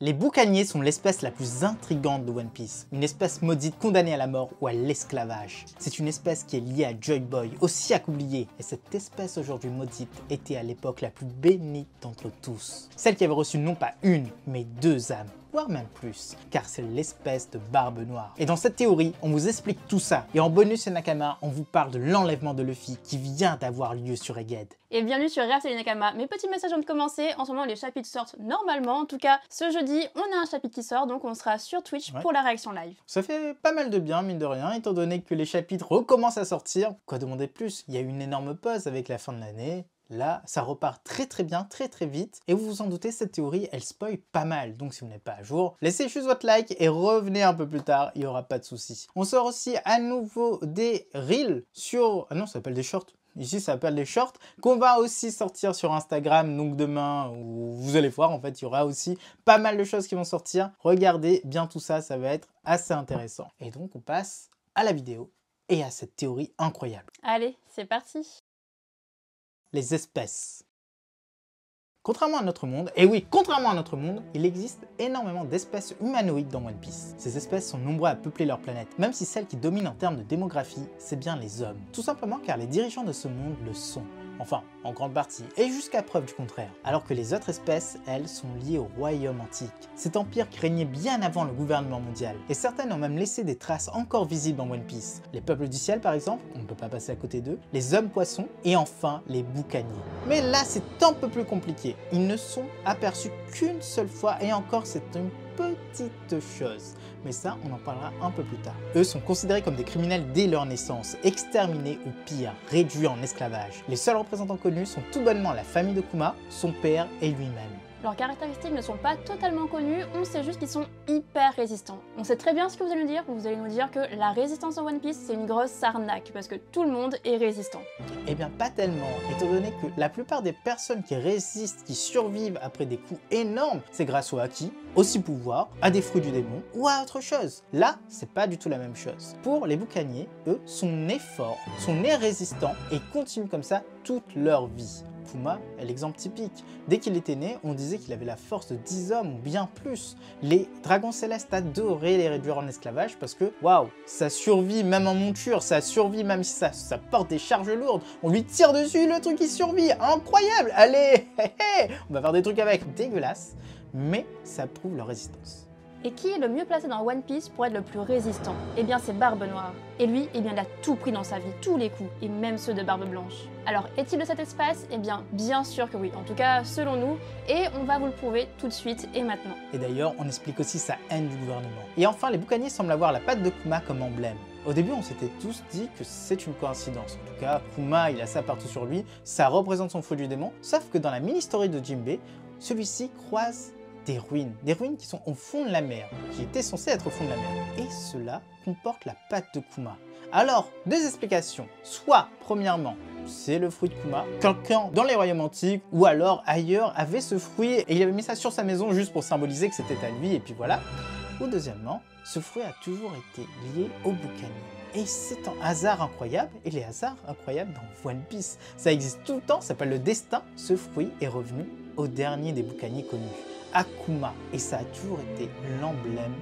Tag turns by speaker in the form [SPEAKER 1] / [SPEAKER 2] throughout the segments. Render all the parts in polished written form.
[SPEAKER 1] Les boucaniers sont l'espèce la plus intrigante de One Piece, une espèce maudite condamnée à la mort ou à l'esclavage. C'est une espèce qui est liée à Joy Boy, aussi oubliée, et cette espèce aujourd'hui maudite était à l'époque la plus bénite d'entre tous. Celle qui avait reçu non pas une, mais deux âmes, voire même plus, car c'est l'espèce de Barbe Noire. Et dans cette théorie, on vous explique tout ça, et en bonus et Nakama, on vous parle de l'enlèvement de Luffy qui vient d'avoir lieu sur Egghead.
[SPEAKER 2] Et bienvenue sur React et Nakama. Mes petits messages avant de commencer, en ce moment les chapitres sortent normalement, en tout cas ce jeudi on a un chapitre qui sort, donc on sera sur Twitch pour la réaction live.
[SPEAKER 1] Ça fait pas mal de bien mine de rien, étant donné que les chapitres recommencent à sortir. Quoi demander de plus? Il y a eu une énorme pause avec la fin de l'année. Là, ça repart très bien, très vite. Et vous vous en doutez, cette théorie, elle spoil pas mal. Donc si vous n'êtes pas à jour, laissez juste votre like et revenez un peu plus tard, il n'y aura pas de souci. On sort aussi à nouveau des reels sur... Ah non, ça s'appelle des shorts. Ici, ça s'appelle des shorts, qu'on va aussi sortir sur Instagram, donc demain, où vous allez voir, en fait, il y aura aussi pas mal de choses qui vont sortir. Regardez bien tout ça, ça va être assez intéressant. Et donc, on passe à la vidéo et à cette théorie incroyable.
[SPEAKER 2] Allez, c'est parti.
[SPEAKER 1] Les espèces. Contrairement à notre monde, et oui, contrairement à notre monde, il existe énormément d'espèces humanoïdes dans One Piece. Ces espèces sont nombreuses à peupler leur planète, même si celle qui domine en termes de démographie, c'est bien les hommes. Tout simplement car les dirigeants de ce monde le sont. Enfin, en grande partie, et jusqu'à preuve du contraire. Alors que les autres espèces, elles, sont liées au royaume antique. Cet empire qui régnait bien avant le gouvernement mondial. Et certaines ont même laissé des traces encore visibles dans One Piece. Les peuples du ciel par exemple, on ne peut pas passer à côté d'eux. Les hommes poissons, et enfin les boucaniers. Mais là c'est un peu plus compliqué. Ils ne sont aperçus qu'une seule fois, et encore c'est une petite chose. Mais ça, on en parlera un peu plus tard. Eux sont considérés comme des criminels dès leur naissance, exterminés ou pire, réduits en esclavage. Les seuls représentants connus sont tout bonnement la famille de Kuma, son père et lui-même.
[SPEAKER 2] Leurs caractéristiques ne sont pas totalement connues, on sait juste qu'ils sont hyper résistants. On sait très bien ce que vous allez nous dire, vous allez nous dire que la résistance en One Piece c'est une grosse arnaque, parce que tout le monde est résistant.
[SPEAKER 1] Eh bien pas tellement, étant donné que la plupart des personnes qui résistent, qui survivent après des coups énormes, c'est grâce au haki, au six pouvoirs, à des fruits du démon ou à autre chose. Là, c'est pas du tout la même chose. Pour les boucaniers, eux sont nés forts, sont nés résistants et continuent comme ça toute leur vie. Kuma est l'exemple typique. Dès qu'il était né, on disait qu'il avait la force de 10 hommes ou bien plus. Les dragons célestes adoraient les réduire en esclavage parce que, waouh, ça survit même en monture, ça survit même si ça porte des charges lourdes. On lui tire dessus, le truc il survit, incroyable. Allez, on va faire des trucs avec. Dégueulasse, mais ça prouve leur résistance.
[SPEAKER 2] Et qui est le mieux placé dans One Piece pour être le plus résistant? Eh bien c'est Barbe Noire. Et lui, eh bien il a tout pris dans sa vie, tous les coups, et même ceux de Barbe Blanche. Alors est-il de cet espace? Eh bien sûr que oui, en tout cas selon nous, et on va vous le prouver tout de suite et maintenant.
[SPEAKER 1] Et d'ailleurs, on explique aussi sa haine du gouvernement. Et enfin, les boucaniers semblent avoir la patte de Kuma comme emblème. Au début, on s'était tous dit que c'est une coïncidence. En tout cas, Kuma, il a ça partout sur lui, ça représente son fruit du démon, sauf que dans la mini-story de Jinbei, celui-ci croise des ruines qui sont au fond de la mer, qui étaient censées être au fond de la mer. Et cela comporte la patte de Kuma. Alors, deux explications. Soit, premièrement, c'est le fruit de Kuma. Quelqu'un dans les royaumes antiques ou alors ailleurs avait ce fruit et il avait mis ça sur sa maison juste pour symboliser que c'était à lui et puis voilà. Ou deuxièmement, ce fruit a toujours été lié au boucanier. Et c'est un hasard incroyable, et les hasards incroyables dans One Piece, ça existe tout le temps, ça s'appelle le destin. Ce fruit est revenu au dernier des boucaniers connus, Akuma, et ça a toujours été l'emblème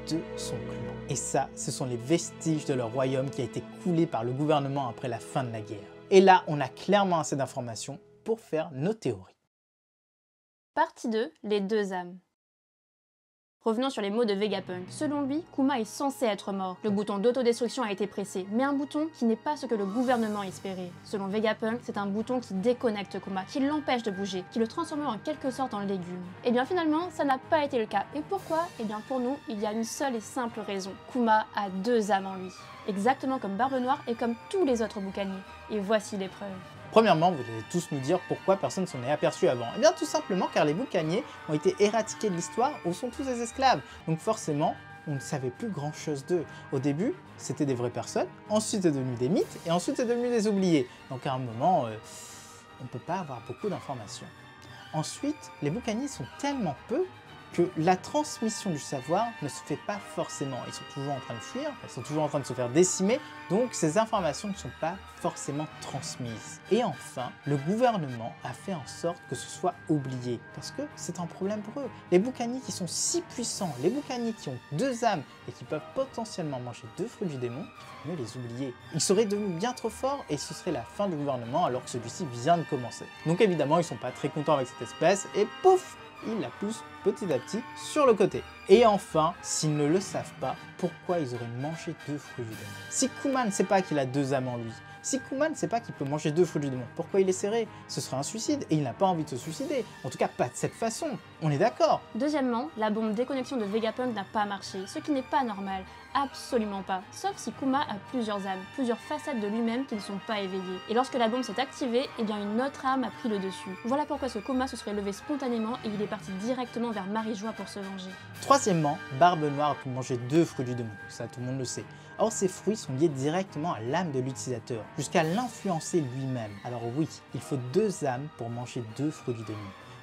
[SPEAKER 1] de son clan. Et ça, ce sont les vestiges de leur royaume qui a été coulé par le gouvernement après la fin de la guerre. Et là, on a clairement assez d'informations pour faire nos théories.
[SPEAKER 2] Partie 2, les deux âmes. Revenons sur les mots de Vegapunk. Selon lui, Kuma est censé être mort. Le bouton d'autodestruction a été pressé, mais un bouton qui n'est pas ce que le gouvernement espérait. Selon Vegapunk, c'est un bouton qui déconnecte Kuma, qui l'empêche de bouger, qui le transforme en quelque sorte en légume. Et bien finalement, ça n'a pas été le cas. Et pourquoi? Et bien pour nous, il y a une seule et simple raison. Kuma a deux âmes en lui. Exactement comme Barbe Noire et comme tous les autres boucaniers. Et voici les preuves.
[SPEAKER 1] Premièrement, vous allez tous nous dire pourquoi personne ne s'en est aperçu avant. Eh bien tout simplement car les boucaniers ont été éradiqués de l'histoire où sont tous des esclaves. Donc forcément, on ne savait plus grand chose d'eux. Au début, c'était des vraies personnes, ensuite c'est devenu des mythes et ensuite c'est devenu des oubliés. Donc à un moment, on ne peut pas avoir beaucoup d'informations. Ensuite, les boucaniers sont tellement peu que la transmission du savoir ne se fait pas forcément. Ils sont toujours en train de fuir, ils sont toujours en train de se faire décimer, donc ces informations ne sont pas forcément transmises. Et enfin, le gouvernement a fait en sorte que ce soit oublié, parce que c'est un problème pour eux. Les boucaniers qui sont si puissants, les boucaniers qui ont 2 âmes et qui peuvent potentiellement manger 2 fruits du démon, il faut mieux les oublier. Ils seraient devenus bien trop forts et ce serait la fin du gouvernement alors que celui-ci vient de commencer. Donc évidemment, ils sont pas très contents avec cette espèce et pouf, ils la poussent petit à petit sur le côté. Et enfin, s'ils ne le savent pas, pourquoi ils auraient mangé 2 fruits du démon? Si Kuma ne sait pas qu'il a 2 âmes en lui, si Kuma ne sait pas qu'il peut manger 2 fruits du démon, pourquoi il essaierait? Ce serait un suicide et il n'a pas envie de se suicider. En tout cas, pas de cette façon. On est d'accord.
[SPEAKER 2] Deuxièmement, la bombe déconnexion de Vegapunk n'a pas marché, ce qui n'est pas normal. Absolument pas. Sauf si Kuma a plusieurs âmes, plusieurs facettes de lui-même qui ne sont pas éveillées. Et lorsque la bombe s'est activée, eh bien une autre âme a pris le dessus. Voilà pourquoi ce Kuma se serait levé spontanément et il est parti directement vers Marie-Joie pour se venger.
[SPEAKER 1] Troisièmement, Barbe Noire a pu manger 2 fruits du démon, ça tout le monde le sait. Or ces fruits sont liés directement à l'âme de l'utilisateur, jusqu'à l'influencer lui-même. Alors oui, il faut 2 âmes pour manger 2 fruits du démon,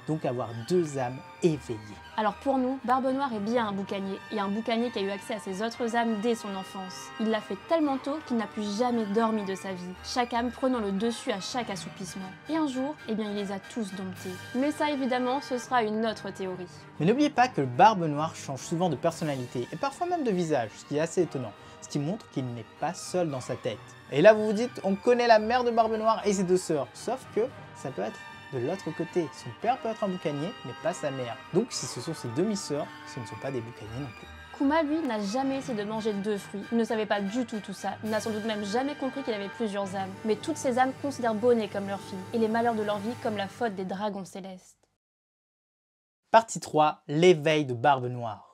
[SPEAKER 1] donc avoir 2 âmes éveillées.
[SPEAKER 2] Alors pour nous, Barbe Noire est bien un boucanier, et un boucanier qui a eu accès à ses autres âmes dès son enfance. Il l'a fait tellement tôt qu'il n'a plus jamais dormi de sa vie, chaque âme prenant le dessus à chaque assoupissement. Et un jour, eh bien il les a tous domptés. Mais ça évidemment, ce sera une autre théorie.
[SPEAKER 1] Mais n'oubliez pas que le Barbe Noire change souvent de personnalité, et parfois même de visage, ce qui est assez étonnant. Ce qui montre qu'il n'est pas seul dans sa tête. Et là vous vous dites, on connaît la mère de Barbe Noire et ses 2 sœurs, sauf que ça peut être de l'autre côté. Son père peut être un boucanier, mais pas sa mère. Donc si ce sont ses demi-sœurs, ce ne sont pas des boucaniers non plus.
[SPEAKER 2] Kuma, lui, n'a jamais essayé de manger 2 fruits. Il ne savait pas du tout ça. Il n'a sans doute même jamais compris qu'il avait plusieurs âmes. Mais toutes ces âmes considèrent Bonnet comme leur fille, et les malheurs de leur vie comme la faute des dragons célestes.
[SPEAKER 1] Partie 3, l'éveil de Barbe Noire.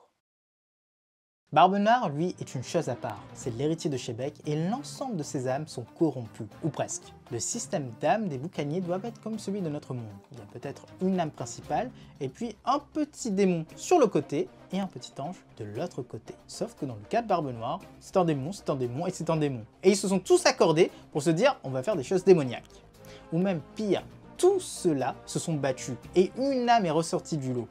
[SPEAKER 1] Barbe Noire, lui, est une chose à part. C'est l'héritier de Shebeck et l'ensemble de ses âmes sont corrompues, ou presque. Le système d'âmes des boucaniers doit être comme celui de notre monde. Il y a peut-être une âme principale, et puis un petit démon sur le côté, et un petit ange de l'autre côté. Sauf que dans le cas de Barbe Noire, c'est un démon et c'est un démon. Et ils se sont tous accordés pour se dire, on va faire des choses démoniaques. Ou même pire, tous ceux-là se sont battus, et une âme est ressortie du lot.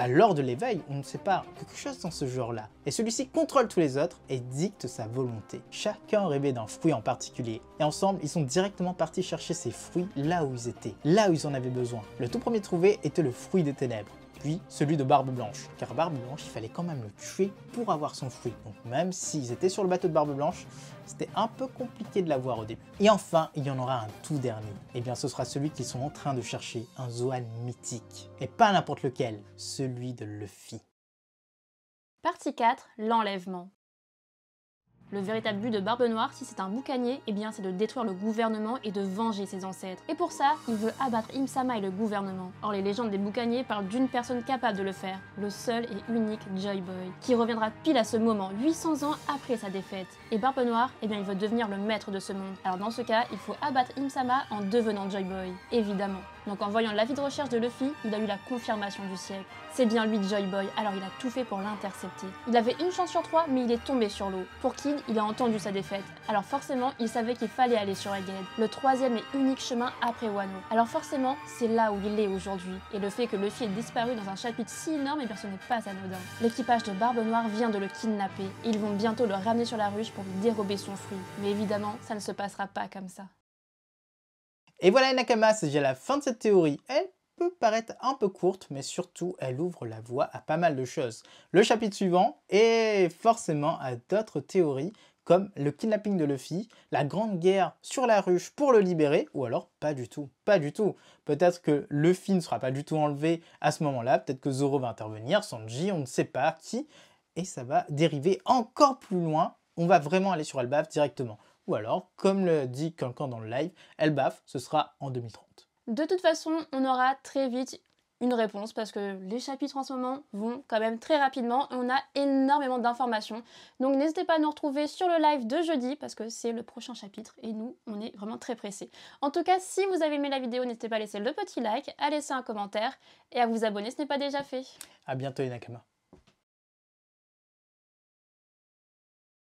[SPEAKER 1] Lors de l'éveil, on ne sait pas, quelque chose dans ce genre-là. Et celui-ci contrôle tous les autres et dicte sa volonté. Chacun rêvait d'un fruit en particulier. Et ensemble, ils sont directement partis chercher ces fruits là où ils étaient, là où ils en avaient besoin. Le tout premier trouvé était le fruit des ténèbres. Puis celui de Barbe Blanche, car Barbe Blanche, il fallait quand même le tuer pour avoir son fruit. Donc même s'ils étaient sur le bateau de Barbe Blanche, c'était un peu compliqué de l'avoir au début. Et enfin, il y en aura un tout dernier. Et bien ce sera celui qu'ils sont en train de chercher, un Zoan mythique. Et pas n'importe lequel, celui de Luffy.
[SPEAKER 2] Partie 4, l'enlèvement. Le véritable but de Barbe Noire, si c'est un boucanier, eh bien c'est de détruire le gouvernement et de venger ses ancêtres. Et pour ça, il veut abattre Im-sama et le gouvernement. Or les légendes des boucaniers parlent d'une personne capable de le faire, le seul et unique Joy Boy, qui reviendra pile à ce moment, 800 ans après sa défaite. Et Barbe Noire, eh bien il veut devenir le maître de ce monde. Alors dans ce cas, il faut abattre Im-sama en devenant Joy Boy, évidemment. Donc en voyant l'avis de recherche de Luffy, il a eu la confirmation du siècle. C'est bien lui Joy Boy, alors il a tout fait pour l'intercepter. Il avait une chance sur 3, mais il est tombé sur l'eau. Pour Kid, il a entendu sa défaite. Alors forcément, il savait qu'il fallait aller sur Egghead, le 3e et unique chemin après Wano. Alors forcément, c'est là où il est aujourd'hui. Et le fait que Luffy ait disparu dans un chapitre si énorme, eh bien ce n'est pas anodin. L'équipage de Barbe Noire vient de le kidnapper, et ils vont bientôt le ramener sur la ruche pour lui dérober son fruit. Mais évidemment, ça ne se passera pas comme ça.
[SPEAKER 1] Et voilà les Nakamas, c'est déjà la fin de cette théorie. Elle peut paraître un peu courte, mais surtout elle ouvre la voie à pas mal de choses. Le chapitre suivant et forcément à d'autres théories comme le kidnapping de Luffy, la grande guerre sur la ruche pour le libérer, ou alors pas du tout, pas du tout. Peut-être que Luffy ne sera pas du tout enlevé à ce moment-là, peut-être que Zoro va intervenir, Sanji, on ne sait pas qui, et ça va dériver encore plus loin, on va vraiment aller sur Elbaf directement. Ou alors, comme le dit quelqu'un dans le live, Elbaf, ce sera en 2030.
[SPEAKER 2] De toute façon, on aura très vite une réponse parce que les chapitres en ce moment vont quand même très rapidement et on a énormément d'informations. Donc n'hésitez pas à nous retrouver sur le live de jeudi parce que c'est le prochain chapitre et nous, on est vraiment très pressés. En tout cas, si vous avez aimé la vidéo, n'hésitez pas à laisser le petit like, à laisser un commentaire et à vous abonner si ce n'est pas déjà fait.
[SPEAKER 1] A bientôt les Nakamas.